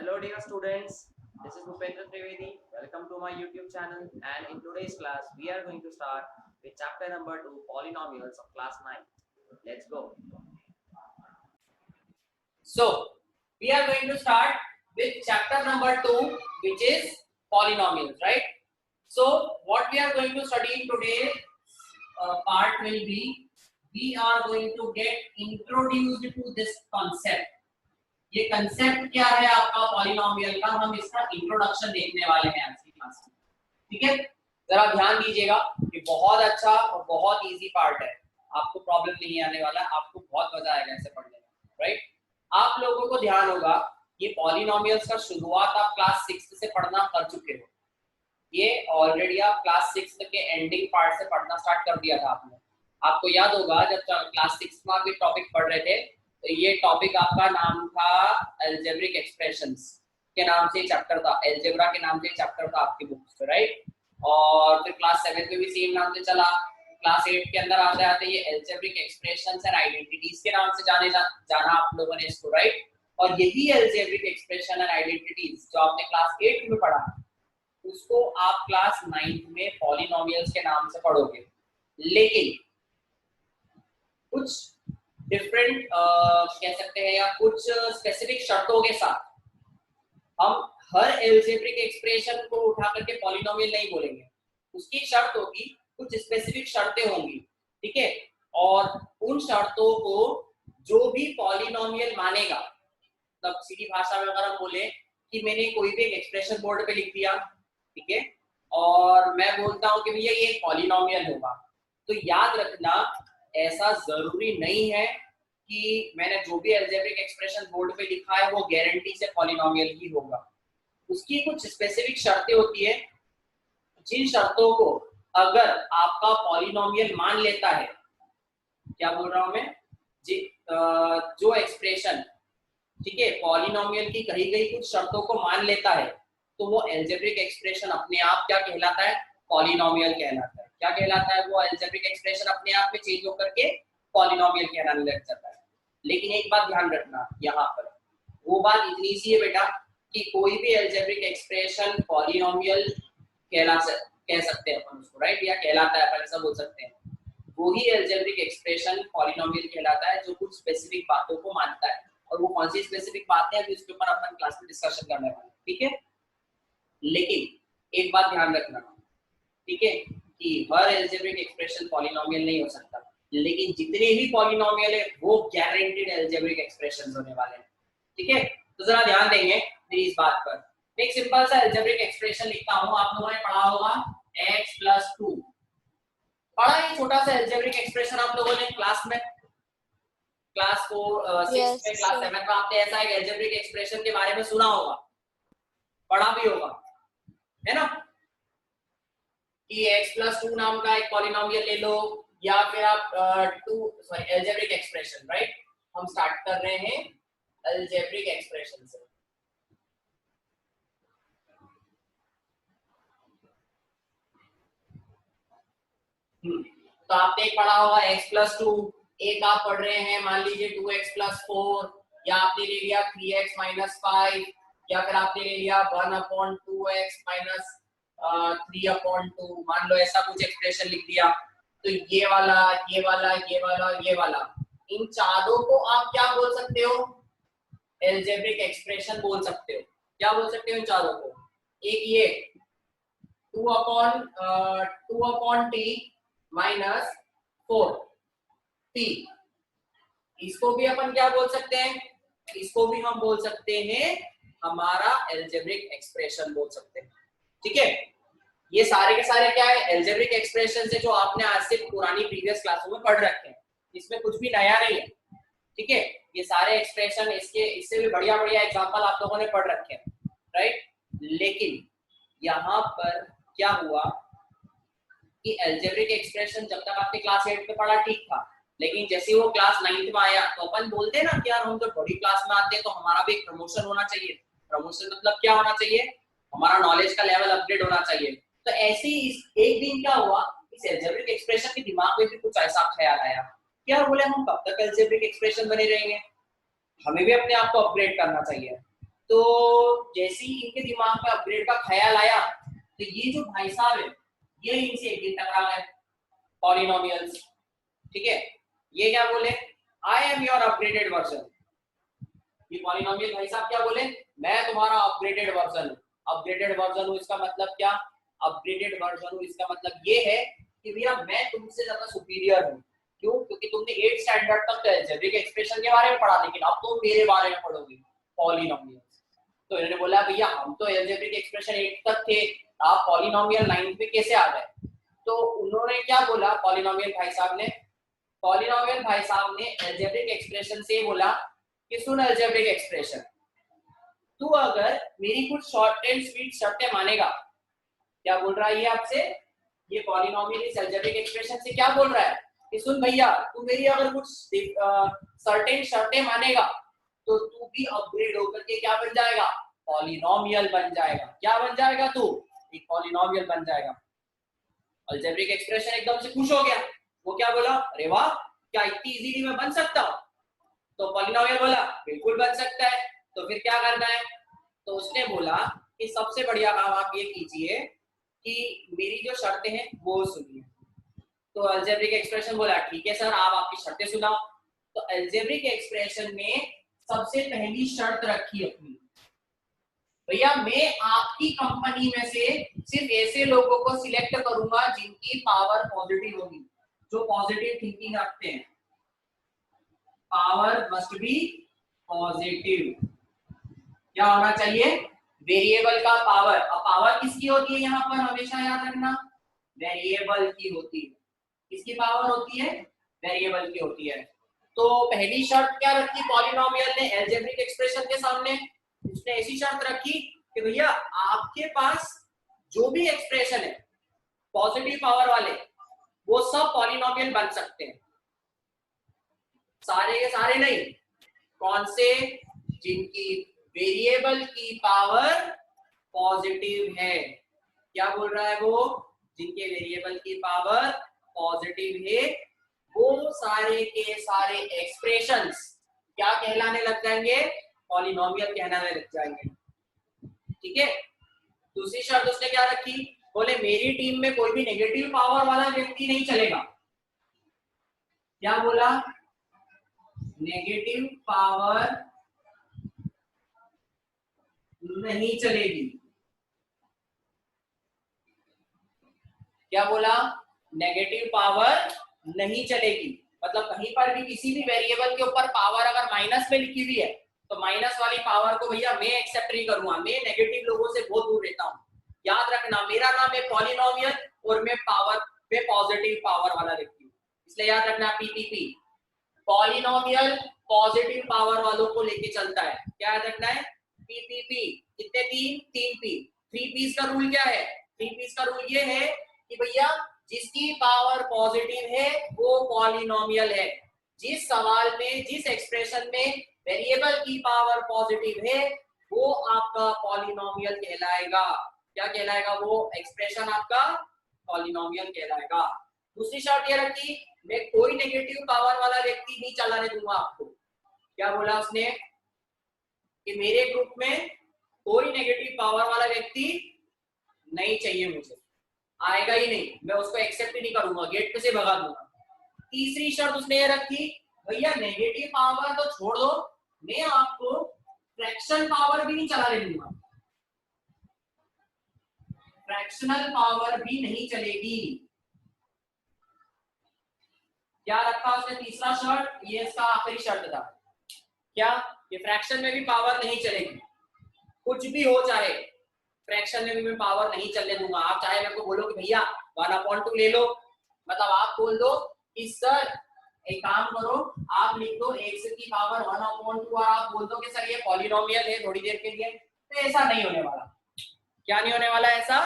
Hello dear students, this is Bhupendra Trivedi. Welcome to my YouTube channel, and in today's class we are going to start with chapter number 2, polynomials of class 9. Let's go. So we are going to start with chapter number 2, which is polynomials, right? So what we are going to study in today's part will be, we are going to get introduced to this concept. ये concept क्या है आपका polynomial का, हम इसका introduction देखने वाले हैं आज की क्लास में, ठीक है। जरा ध्यान दीजिएगा, ये बहुत अच्छा और बहुत इजी पार्ट है, आपको प्रॉब्लम नहीं आने वाला, आपको बहुत मजा आएगा इसे पढ़ने में, राइट। आप लोगों को ध्यान होगा ये पॉलिनोमियल्स का शुरुआत आप क्लास 6 से पढ़ना कर चुके हो, ये ऑलरेडी आप क्लास 6 के एंडिंग पार्ट से पढ़ना स्टार्ट कर दिया था आपने। आपको याद होगा जब क्लास 6 में आप ये टॉपिक पढ़ रहे थे तो ये टॉपिक आपका नाम था अलजेब्रिक एक्सप्रेशंस के नाम से चैप्टर था, अलजेब्रा के नाम से चैप्टर था आपकी बुक्स पे, राइट। और फिर क्लास 7 में भी सेम नाम से चला, क्लास 8 के अंदर आते आते ये अलजेब्रिक एक्सप्रेशंस एंड आइडेंटिटीज के नाम से जाना आप लोगों ने इसको, राइट। और यही अलजेब्रिक एक्सप्रेशन एंड आइडेंटिटीज जो आपने क्लास 8 में पढ़ा उसको आप क्लास 9 में पॉलिनोमियल्स के नाम से पढ़ोगे, लेकिन कुछ डिफरेंट कह सकते हैं या कुछ स्पेसिफिक शर्तों के साथ। हम हर अलजेब्रिक एक्सप्रेशन को उठा करके पॉलिनोमियल नहीं बोलेंगे, उसकी शर्त होगी, कुछ स्पेसिफिक शर्तें होंगी, ठीक है। और उन शर्तों को जो भी पॉलिनोमियल मानेगा, तब सीधी भाषा में अगर हम बोले कि मैंने कोई भी एक एक्सप्रेशन बोर्ड पे लिख दिया, ठीक है, और मैं बोलता हूं कि भैया ये एक पॉलिनोमियल होगा, तो याद रखना ऐसा जरूरी नहीं है कि मैंने जो भी अलजेब्रिक एक्सप्रेशन बोर्ड पे लिखा है वो गारंटी से पॉलिनोमियल ही होगा। उसकी कुछ स्पेसिफिक शर्तें होती है, जिन शर्तों को अगर आपका पॉलिनोमियल मान लेता है, क्या बोल रहा हूं मैं जी, जो एक्सप्रेशन, ठीक है, पॉलिनोमियल की कही गई कुछ शर्तों को मान लेता है तो वो अलजेब्रिक एक्सप्रेशन अपने आप क्या कहलाता है, पॉलिनोमियल कहलाता है। क्या कहलाता है, वो अलजेब्रिक एक्सप्रेशन अपने आप में चेंज होकर के पॉलिनोमियल कहलाने लग जाता है। लेकिन एक बात ध्यान रखना, यहाँ पर वो बात इतनी सी है बेटा कि कोई भी अलजेब्रिक एक्सप्रेशन पॉलिनोमियल कह सकते हैं अपन उसको, राइट, या कहलाता है, अपन ऐसा बोल सकते हैं। वही अलजेब्रिक एक्सप्रेशन पॉलिनोमियल कहलाता है जो कुछ स्पेसिफिक बातों को मानता है, और वो कौन सी स्पेसिफिक बातें हैं जिसके ऊपर अपन क्लास में डिस्कशन करने वाले हैं, ठीक है। लेकिन एक बात ध्यान रखना, ठीक है, कि हर अलजेब्रिक एक्सप्रेशन पॉलिनोमियल नहीं हो सकता, लेकिन जितने भी पॉलिनोमियल है वो गारंटीड अलजेब्रिक एक्सप्रेशंस होने वाले हैं, ठीक है। तो जरा ध्यान देंगे मेरी इस बात पर। मैं एक सिंपल सा अलजेब्रिक एक्सप्रेशन लिखता हूं, आप लोगों ने पढ़ा होगा x + 2, पढ़ा है छोटा सा अलजेब्रिक एक्सप्रेशन आप लोगों ने क्लास में, क्लास 4 6 में, क्लास 7 में आपने ऐसा एक अलजेब्रिक एक्सप्रेशन के बारे में सुना होगा, पढ़ा भी होगा, है ना, कि x + 2 नाम का एक पॉलिनोमियल ले लो, या फिर आप अलजेब्रिक एक्सप्रेशन, राइट। हम स्टार्ट कर रहे हैं अलजेब्रिक एक्सप्रेशन से। तो आपने पढ़ा होगा x + 2, एक आप पढ़ रहे हैं मान लीजिए 2x + 4, या आपने ले लिया 3x - 5, या फिर आपने ले लिया 1/2x - 3/2, मान लो ऐसा कुछ एक्सप्रेशन लिख दिया। तो ये वाला, ये वाला, ये वाला, ये वाला, इन चारों को आप क्या बोल सकते हो, अलजेब्रिक एक्सप्रेशन बोल सकते हो। क्या बोल सकते हो इन चारों को, एक ये 2/t - 4t, इसको भी अपन क्या बोल सकते हैं, इसको भी हम बोल सकते हैं हमारा अलजेब्रिक एक्सप्रेशन बोल सकते हैं, ठीक है। ये सारे के सारे क्या है, अलजेब्रिक एक्सप्रेशन है जो आपने आज से पुरानी प्रीवियस क्लासों में पढ़ रखे हैं, इसमें कुछ भी नया नहीं है, ठीक है। ये सारे एक्सप्रेशन, इससे भी बढ़िया बढ़िया एग्जांपल आप लोगों ने पढ़ रखे हैं, राइट। लेकिन यहाँ पर क्या हुआ कि अलजेब्रिक एक्सप्रेशन जब तक आपने क्लास 8 में पढ़ा ठीक था, लेकिन जैसे वो क्लास 9 में आया तो अपन बोलते हैं ना कि यार हम जब बड़ी क्लास में आते हैं तो हमारा भी एक प्रमोशन होना चाहिए। प्रमोशन मतलब क्या होना चाहिए, हमारा नॉलेज का लेवल अपग्रेड होना चाहिए। तो ऐसे ही एक दिन क्या हुआ, इस अलजेब्रिक एक्सप्रेशन के दिमाग में भी कुछ ऐसा ख्याल आया, क्या बोले हम कब तक अलजेब्रिक एक्सप्रेशन बने रहेंगे, हमें भी अपने आप को अपग्रेड करना चाहिए। तो जैसे ही इनके दिमाग में अपग्रेड का ख्याल आया तो ये जो भाई साहब है ये इनसे एक दिन टकरा गए पॉलिनोमियल्स। ठीक है, ये क्या बोले, I am your upgraded version. ये पॉलिनोमियल भाई साहब क्या बोले, मैं तुम्हारा अपग्रेडेड वर्जन हूँ। अपग्रेडेड वर्जन हूँ इसका मतलब क्या, अपग्रेडेड वर्जन हूँ इसका मतलब ये है कि भैया मैं तुमसे ज्यादा सुपीरियर हूँ। क्यों, क्योंकि तुमने 8 स्टैंडर्ड तक तो अलजेब्रिक एक्सप्रेशन के बारे में पढ़ा, लेकिन अब तुम मेरे बारे में पढ़ोगे पॉलिनोमियल्स। तो इन्होंने बोला भैया हम तो अलजेब्रिक एक्सप्रेशन 8 तक थे, आप पॉलिनोमियल 9 पे कैसे आ गए। तो उन्होंने क्या बोला पॉलिनोमियल भाई साहब ने, पॉलिनोमियल भाई साहब ने अलजेब्रिक एक्सप्रेशन से बोला कि सुन अलजेब्रिक एक्सप्रेशन, तू अगर मेरी कुछ शॉर्ट एंड स्वीट शर्तें मानेगा। क्या बोल रहा है ये आपसे, ये पॉलिनोमियल इस अलजेब्रिक एक्सप्रेशन से क्या बोल रहा है कि सुन भैया तू मेरी अगर कुछ सर्टेन शर्तें मानेगा तो तू भी अपग्रेड होकर के क्या बन जाएगा, पॉलिनोमियल बन जाएगा। क्या बन जाएगा तू, एक पॉलिनोमियल बन जाएगा। अलजेब्रिक एक्सप्रेशन एकदम से खुश हो गया, वो क्या बोला, अरे वाह क्या इतनी इजीली मैं बन सकता हूँ। तो पॉलिनोमियल बोला बिल्कुल बन सकता है। तो फिर क्या करना है, तो उसने बोला कि सबसे बढ़िया काम आप ये कीजिए कि मेरी जो शर्तें हैं वो सुनिए। तो अलजेब्रिक एक्सप्रेशन बोला ठीक है सर आप आपकी शर्तें सुनाओ। तो अलजेब्रिक एक्सप्रेशन में सबसे पहली शर्त रखी अपनी, भैया मैं आपकी कंपनी में से सिर्फ ऐसे लोगों को सिलेक्ट करूंगा जिनकी पावर पॉजिटिव होगी, जो पॉजिटिव थिंकिंग रखते हैं। Power must be positive. क्या होना चाहिए, वेरिएबल का पावर। अब पावर किसकी होती है यहाँ पर हमेशा याद रखना, वेरिएबल की होती है। किसकी पावर होती है, वेरिएबल की होती है। तो पहली शर्त क्या रखी पॉलिनोमियल ने अलजेब्रिक एक्सप्रेशन के सामने, उसने ऐसी शर्त रखी कि भैया आपके पास जो भी एक्सप्रेशन है पॉजिटिव पावर वाले वो सब पॉलिनोमियल बन सकते हैं। सारे के सारे नहीं, कौन से, जिनकी वेरिएबल की पावर पॉजिटिव है। क्या बोल रहा है वो, जिनके वेरिएबल की पावर पॉजिटिव है वो सारे के सारे एक्सप्रेशंस क्या कहलाने लग जाएंगे, पॉलिनोमियल कहलाने लग जाएंगे। ठीक है, दूसरी शर्त उसने क्या रखी, बोले मेरी टीम में कोई भी नेगेटिव पावर वाला व्यक्ति नहीं चलेगा। क्या बोला, नेगेटिव पावर नहीं चलेगी। क्या बोला, नेगेटिव पावर नहीं चलेगी। मतलब कहीं पर भी किसी भी वेरिएबल के ऊपर पावर अगर माइनस में लिखी हुई है तो माइनस वाली पावर को भैया मैं एक्सेप्ट नहीं करूंगा। मैं नेगेटिव लोगों से बहुत दूर रहता हूँ। याद रखना मेरा नाम है पॉलिनोमियल और मैं पावर पे पॉजिटिव पावर वाला व्यक्ति हूँ, इसलिए याद रखना पीपीपी, पॉलिनोमियल पॉजिटिव पावर वालों को लेके चलता है। क्या याद रखना है, पीपीपी। कितने, तीन पी। 3 पीस का रूल क्या है, 3 पीस का रूल ये है कि भैया जिसकी पावर पॉजिटिव है वो पॉलिनोमियल है। जिस सवाल में, जिस एक्सप्रेशन में वेरिएबल की पावर पॉजिटिव है वो आपका पॉलिनोमियल कहलाएगा। क्या कहलाएगा, वो एक्सप्रेशन आपका पॉलिनोमियल कहलाएगा। दूसरी शर्त ये रखी, मैं कोई नेगेटिव पावर वाला व्यक्ति नहीं चलाने दूंगा आपको। क्या बोला उसने कि मेरे ग्रुप में कोई नेगेटिव पावर वाला व्यक्ति नहीं चाहिए, मुझे आएगा ही नहीं, मैं उसको एक्सेप्ट ही नहीं करूंगा, गेट पे से भगा दूंगा। तीसरी शर्त उसने ये रखी, भैया नेगेटिव पावर तो छोड़ दो, मैं आपको फ्रैक्शन पावर भी नहीं चलाने दूंगा, फ्रैक्शनल पावर भी नहीं चलेगी। क्या रखा उसने तीसरा शर्त, ये इसका आखिरी शर्त था। क्या, ये फ्रैक्शन में भी पावर नहीं चलेगी, कुछ भी हो चाहे फ्रैक्शन में भी मैं पावर नहीं चलने दूंगा। आप चाहे मेरे को बोलो कि भैया 1/2 ले लो, मतलब आप बोल दो कि सर एक काम करो आप लिख दो x की पावर 1/2 और आप बोल दो कि सर ये पॉलिनोमियल है थोड़ी देर के लिए, तो ऐसा नहीं होने वाला। क्या नहीं होने वाला, ऐसा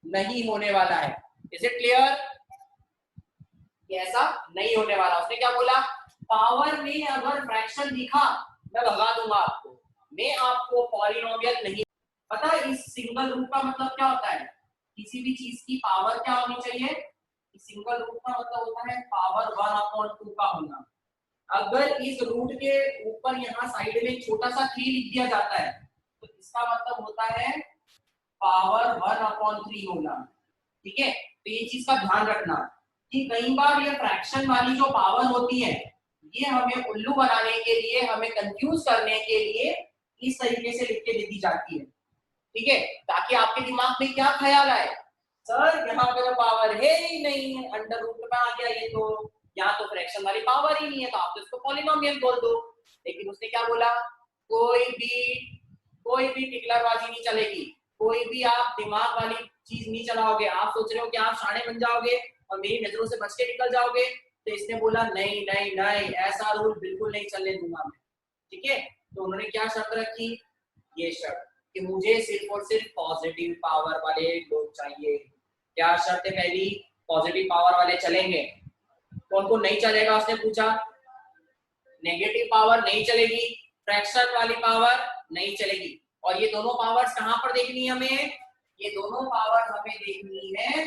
नहीं होने वाला है। इज इट क्लियर, ऐसा नहीं होने वाला। उसने क्या बोला, पावर में अगर फ्रैक्शन दिखा मैं भगा दूंगा आपको, मैं आपको पॉलिनोमियल नहीं। पता है इस सिंगल रूट का मतलब क्या होता है, किसी भी चीज की पावर क्या होनी चाहिए, सिंगल रूट का मतलब होता है पावर 1/2 का होना। अगर इस रूट के ऊपर यहाँ साइड में छोटा सा 3 लिख दिया जाता है तो इसका मतलब होता है पावर 1/3 होना। ठीक है, तो ये चीज का ध्यान रखना कि कई बार ये फ्रैक्शन वाली जो पावर होती है ये हमें उल्लू बनाने के लिए, हमें कंफ्यूज करने के लिए इस तरीके से लिख के दे दी जाती है। ठीक है, ताकि आपके दिमाग में क्या ख्याल आए, सर यहाँ पे तो पावर है ही नहीं है, अंडर रूट में आ गया, ये तो यहाँ तो फ्रैक्शन वाली पावर ही नहीं है, तो आप तो इसको पॉलिनोमियल बोल दो। लेकिन उसने क्या बोला, कोई भी टिकलरबाजी नहीं चलेगी, कोई भी आप दिमाग वाली चीज नहीं चलाओगे। आप सोच रहे हो कि आप शाणे बन जाओगे और मेरी नजरों से बच के निकल जाओगे, तो इसने बोला नहीं नहीं नहीं, ऐसा रूल बिल्कुल नहीं चलने दूंगा मैं। ठीक है, तो उन्होंने क्या शर्त रखी, ये शर्त कि मुझे सिर्फ और सिर्फ पॉजिटिव पावर वाले लोग चाहिए। क्या शर्त है पहली, पॉजिटिव पावर वाले चलेंगे। कौन को नहीं चलेगा उसने पूछा, नेगेटिव पावर नहीं चलेगी, फ्रैक्शन वाली पावर नहीं चलेगी। और ये दोनों पावर्स कहां पर देखनी है हमें, ये दोनों पावर्स हमें देखनी है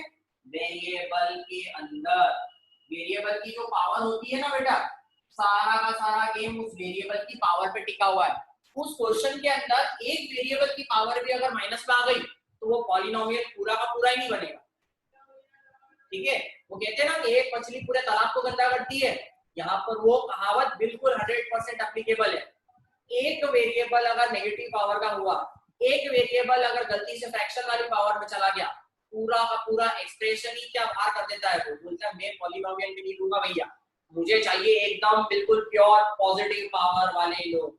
वेरिएबल के अंदर। वेरिएबल की जो पावर होती है ना बेटा, सारा का सारा गेम उस वेरिएबल की पावर पे टिका हुआ है। उस क्वेश्चन के अंदर एक वेरिएबल की पावर भी अगर माइनस में आ गई तो वो पॉलिनोमियल पूरा का पूरा ही नहीं बनेगा। ठीक है, वो कहते हैं ना कि एक मछली पूरे तालाब को गंदा करती है, यहाँ पर वो कहावत बिल्कुल 100% एप्लीकेबल है। एक वेरिएबल अगर नेगेटिव पावर का हुआ, एक वेरिएबल अगर गलती से फ्रैक्शन वाली पावर में चला गया, पूरा का पूरा एक्सप्रेशन ही क्या बाहर कर देता है। वो बोलता है मैं पॉलिनोमियल में नहीं लूंगा भैया, मुझे चाहिए एकदम बिल्कुल प्योर पॉजिटिव पावर वाले लोग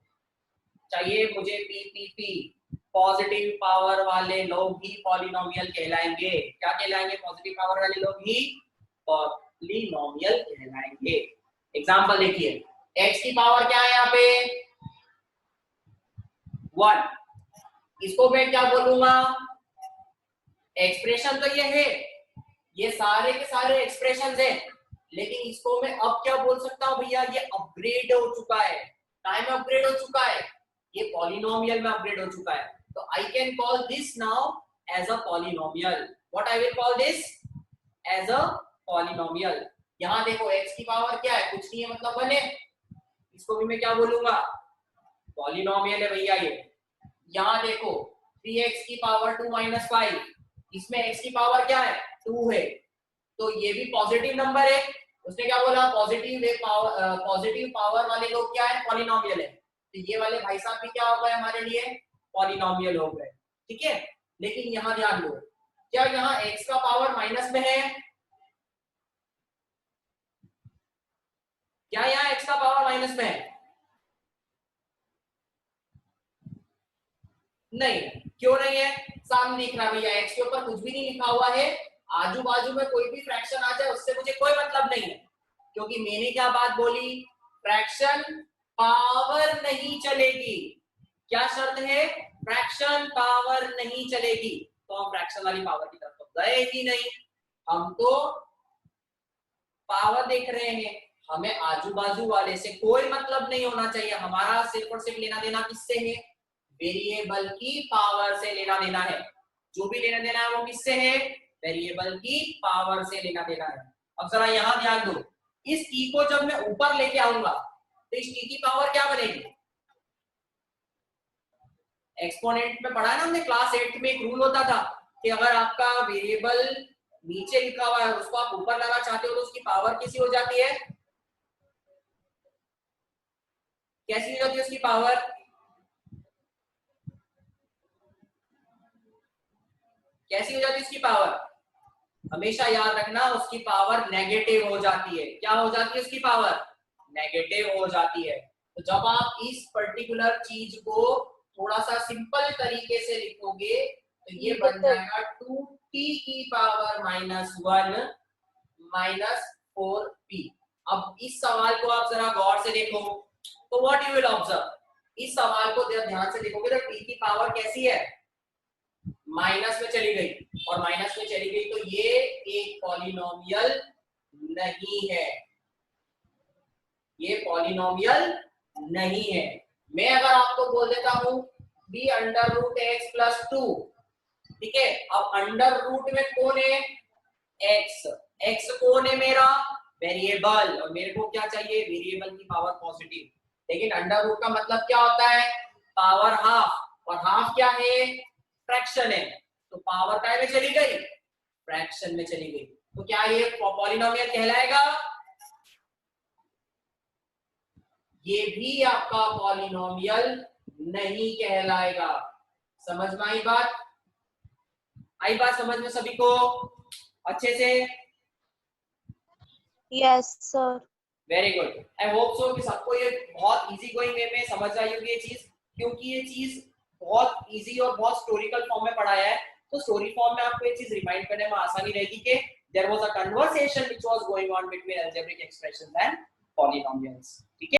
चाहिए, मुझे पीपीपी पॉजिटिव पावर वाले लोग ही पॉलिनोमियल कहलाएंगे। क्या कहलाएंगे, पॉजिटिव पावर वाले लोग ही पॉलिनोमियल कहलाएंगे। एग्जांपल देखिए, x की पावर क्या है यहाँ पे 1, इसको मैं क्या बोलूंगा, एक्सप्रेशन तो ये है, ये सारे के सारे एक्सप्रेशंस हैं, लेकिन इसको मैं अब क्या बोल सकता हूँ भैया, ये अपग्रेड हो चुका है, टाइम अपग्रेड हो चुका है, ये पॉलिनोमियल में अपग्रेड हो चुका है। तो I can call this now as a polynomial. What I will call this, as a polynomial. यहाँ देखो x की पावर क्या है, कुछ नहीं है, मतलब 1 है, इसको भी मैं क्या बोलूंगा, पॉलिनोमियल है भैया ये। यहाँ देखो 3x की पावर 2 - 5, इसमें x की पावर क्या है 2 है, तो ये भी पॉजिटिव नंबर है। उसने क्या बोला, पॉजिटिव पावर वाले लोग क्या है, पॉलिनोमियल है। तो ये वाले भाई साहब भी क्या हो गए हमारे लिए, पॉलिनोमियल हो गए। ठीक है, लेकिन यहाँ ध्यान दो, क्या यहाँ x का पावर माइनस में है, क्या यहाँ x का पावर माइनस में है, नहीं, क्यों नहीं है, सामने दिख रहा भैया, x के ऊपर कुछ भी नहीं लिखा हुआ है, आजू बाजू में कोई भी फ्रैक्शन आ जाए उससे मुझे कोई मतलब नहीं है, क्योंकि मैंने क्या बात बोली, फ्रैक्शन पावर नहीं चलेगी। क्या शर्त है, फ्रैक्शन पावर नहीं चलेगी, तो हम फ्रैक्शन वाली पावर की तरफ तो गए ही नहीं, हम तो पावर देख रहे हैं, हमें आजू बाजू वाले से कोई मतलब नहीं होना चाहिए, हमारा सिर्फ और सिर्फ लेना देना किससे है, वेरिएबल की पावर से लेना देना है। जो भी लेना देना है वो किससे है, वेरिएबल की पावर से लेना देना है। अब जरा यहां ध्यान दो, इस t को जब मैं ऊपर लेके आऊंगा तो इस t की पावर क्या बनेगी, एक्सपोनेंट में पढ़ा है ना हमने क्लास 8 में, एक रूल होता था कि अगर आपका वेरिएबल नीचे लिखा हुआ है उसको आप ऊपर लाना चाहते हो तो उसकी पावर कैसी हो जाती है, कैसी हो जाती है उसकी पावर, कैसी हो जाती है उसकी पावर, हमेशा याद रखना उसकी पावर नेगेटिव हो जाती है। क्या हो जाती है उसकी पावर, नेगेटिव हो जाती है। तो जब आप इस पर्टिकुलर चीज को थोड़ा सा सिंपल तरीके से लिखोगे तो ये बन जाएगा 2t की पावर -1 -4p। अब इस सवाल को आप जरा गौर से देखो तो व्हाट यू विल ऑब्जर्व, इस सवाल को ध्यान से देखोगे तो t की पावर कैसी है, माइनस में चली गई, और माइनस में चली गई तो ये एक पॉलिनोमियल नहीं है, ये पॉलिनोमियल नहीं है। मैं अगर आपको बोल देता हूं b√x+2, ठीक है, अब अंडर रूट में कौन है, x, x कौन है मेरा वेरिएबल, और मेरे को क्या चाहिए, वेरिएबल की पावर पॉजिटिव। लेकिन अंडर रूट का मतलब क्या होता है, पावर हाफ, और हाफ क्या है, फ्रैक्शन है, तो पावर काय में चली गई, फ्रैक्शन में चली गई, तो क्या ये पॉलिनोमियल कहलाएगा, ये भी आपका पॉलिनोमियल नहीं कहलाएगा। समझ में आई बात, आई बात समझ में सभी को अच्छे से? Yes, sir. Very good, I hope so कि सबको ये बहुत इजी गोइंग वे में समझ आई होगी ये चीज, क्योंकि ये चीज बहुत इजी और बहुत स्टोरिकल फॉर्म में पढ़ाया है, तो स्टोरी फॉर्म में आपको ये चीज रिमाइंड करने में आसानी रहेगी कि there was a conversation which was going on between algebraic expressions and polynomials. ठीक है।